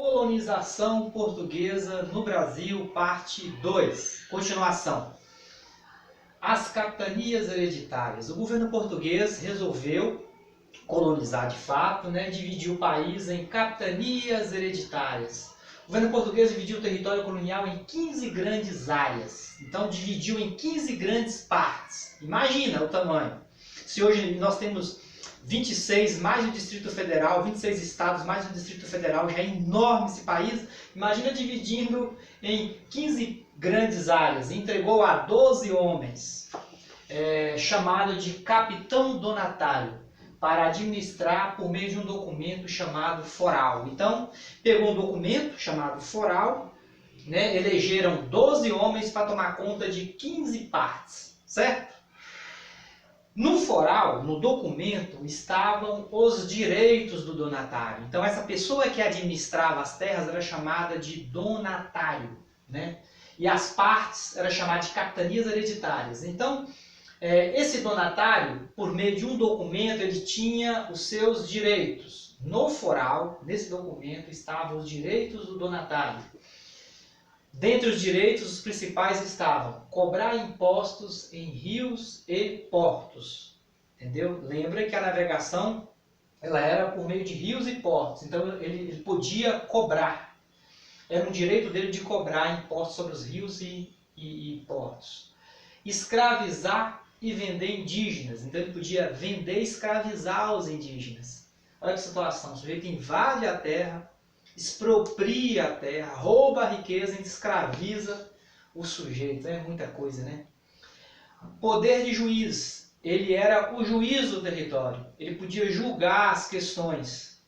Colonização portuguesa no Brasil, parte 2. Continuação. As capitanias hereditárias. O governo português resolveu colonizar de fato, dividir o país em capitanias hereditárias. O governo português dividiu o território colonial em 15 grandes áreas. Então dividiu em 15 grandes partes. Imagina o tamanho. Se hoje nós temos 26 mais o Distrito Federal, 26 estados mais o Distrito Federal, já é enorme esse país. Imagina dividindo em 15 grandes áreas. Entregou a 12 homens, chamado de capitão donatário, para administrar por meio de um documento chamado foral. Então, pegou um documento chamado foral, elegeram 12 homens para tomar conta de 15 partes, certo? No foral, no documento, estavam os direitos do donatário. Então, essa pessoa que administrava as terras era chamada de donatário, E as partes era chamada de capitanias hereditárias. Então, esse donatário, por meio de um documento, ele tinha os seus direitos. No foral, nesse documento, estavam os direitos do donatário. Dentre os direitos, os principais estavam cobrar impostos em rios e portos. Entendeu? Lembra que a navegação ela era por meio de rios e portos. Então ele podia cobrar. Era um direito dele de cobrar impostos sobre os rios e portos. Escravizar e vender indígenas. Então ele podia vender e escravizar os indígenas. Olha que situação. O sujeito invade a terra, expropria a terra, rouba a riqueza e escraviza o sujeito. É muita coisa, Poder de juiz. Ele era o juiz do território. Ele podia julgar as questões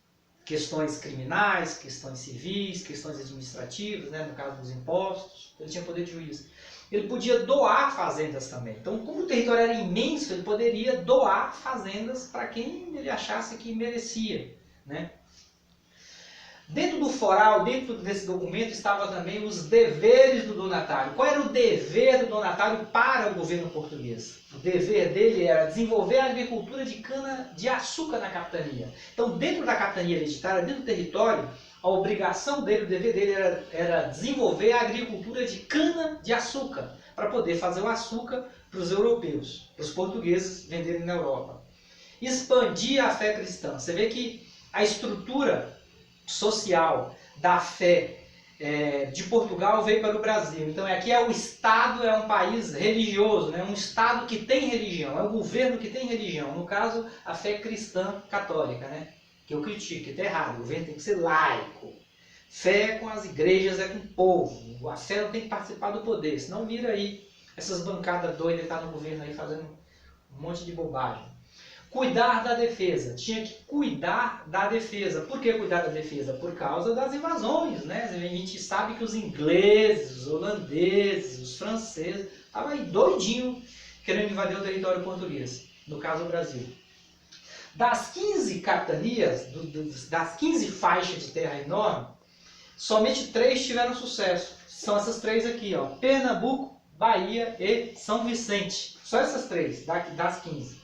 criminais, questões civis, questões administrativas, no caso dos impostos. Ele tinha poder de juiz. Ele podia doar fazendas também. Então, como o território era imenso, ele poderia doar fazendas para quem ele achasse que merecia, Dentro do foral, dentro desse documento, estavam também os deveres do donatário. Qual era o dever do donatário para o governo português? O dever dele era desenvolver a agricultura de cana-de-açúcar na capitania. Então, dentro da capitania hereditária, dentro do território, a obrigação dele, o dever dele era desenvolver a agricultura de cana-de-açúcar, para poder fazer o açúcar para os europeus, para os portugueses venderem na Europa. Expandir a fé cristã. Você vê que a estrutura social da fé de Portugal veio para o Brasil. Então aqui o Estado é um país religioso, um Estado que tem religião, é um governo que tem religião. No caso, a fé cristã católica, que eu critico, que está errado. O governo tem que ser laico. Fé com as igrejas é com o povo. A fé não tem que participar do poder, senão vira aí essas bancadas doidas que estão no governo aí fazendo um monte de bobagem. Cuidar da defesa. Tinha que cuidar da defesa. Por que cuidar da defesa? Por causa das invasões, A gente sabe que os ingleses, os holandeses, os franceses estavam aí doidinhos querendo invadir o território português, no caso o Brasil. Das 15 capitanias, das 15 faixas de terra enorme, somente 3 tiveram sucesso. São essas 3 aqui, Pernambuco, Bahia e São Vicente. Só essas 3, das 15.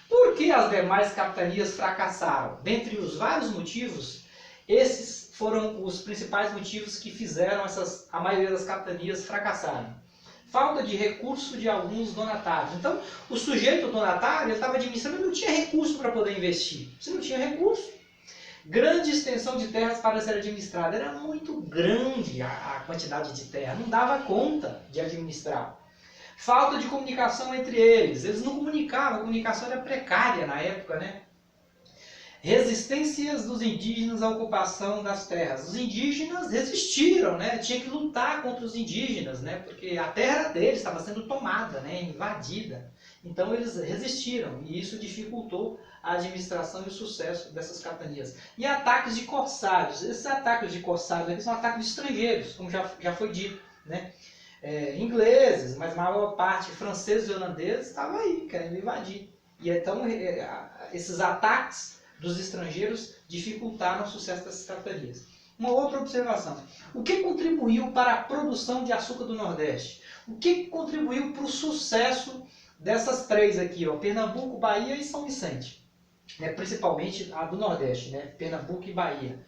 Por que as demais capitanias fracassaram? Dentre os vários motivos, esses foram os principais motivos que fizeram a maioria das capitanias fracassarem. Falta de recurso de alguns donatários. Então, o sujeito donatário estava administrando, não tinha recurso para poder investir. Se não tinha recurso, grande extensão de terras para ser administrada. Era muito grande a quantidade de terra, não dava conta de administrar. Falta de comunicação entre eles. Eles não comunicavam, a comunicação era precária na época, Resistências dos indígenas à ocupação das terras. Os indígenas resistiram, Tinha que lutar contra os indígenas, Porque a terra era deles, estava sendo tomada, invadida. Então eles resistiram e isso dificultou a administração e o sucesso dessas capitanias. E ataques de corsários. Esses ataques de corsários aqui são ataques de estrangeiros, como já foi dito, ingleses, mas a maior parte franceses e holandeses estavam aí, querendo invadir. E então esses ataques dos estrangeiros dificultaram o sucesso dessas capitanias. Uma outra observação. O que contribuiu para a produção de açúcar do Nordeste? O que contribuiu para o sucesso dessas 3 aqui, Pernambuco, Bahia e São Vicente? Principalmente a do Nordeste, Pernambuco e Bahia.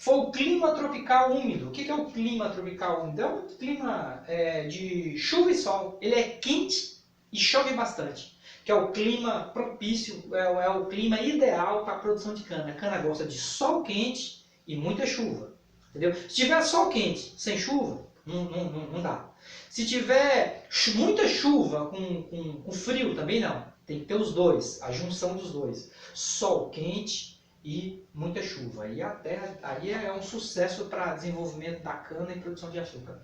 foi o clima tropical úmido. O que é o clima tropical úmido? É um clima de chuva e sol. Ele é quente e chove bastante. Que é o clima propício, é o clima ideal para a produção de cana. A cana gosta de sol quente e muita chuva. Entendeu? Se tiver sol quente sem chuva, não dá. Se tiver muita chuva com frio, também não. Tem que ter os dois, a junção dos dois. Sol quente e muita chuva. E a terra aí é um sucesso para desenvolvimento da cana e produção de açúcar.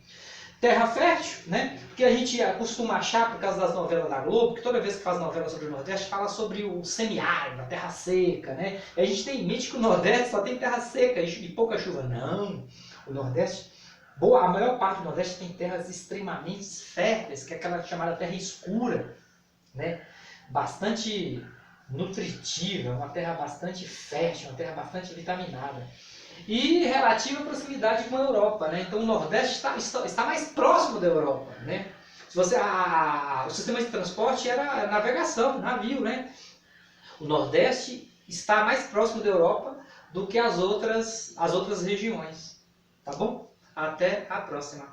Terra fértil, né? Porque a gente costuma achar, por causa das novelas da Globo, que toda vez que faz novela sobre o Nordeste, fala sobre o semiárido, a terra seca, né? E a gente tem em mente que o Nordeste só tem terra seca e pouca chuva. Não! O Nordeste, a maior parte do Nordeste tem terras extremamente férteis, que é aquela chamada terra escura, né? Bastante nutritiva, uma terra bastante fértil, uma terra bastante vitaminada. E relativa proximidade com a Europa, né? Então o Nordeste está mais próximo da Europa, né? Se você, o sistema de transporte era navegação, navio, né? O Nordeste está mais próximo da Europa do que as outras regiões, tá bom? Até a próxima!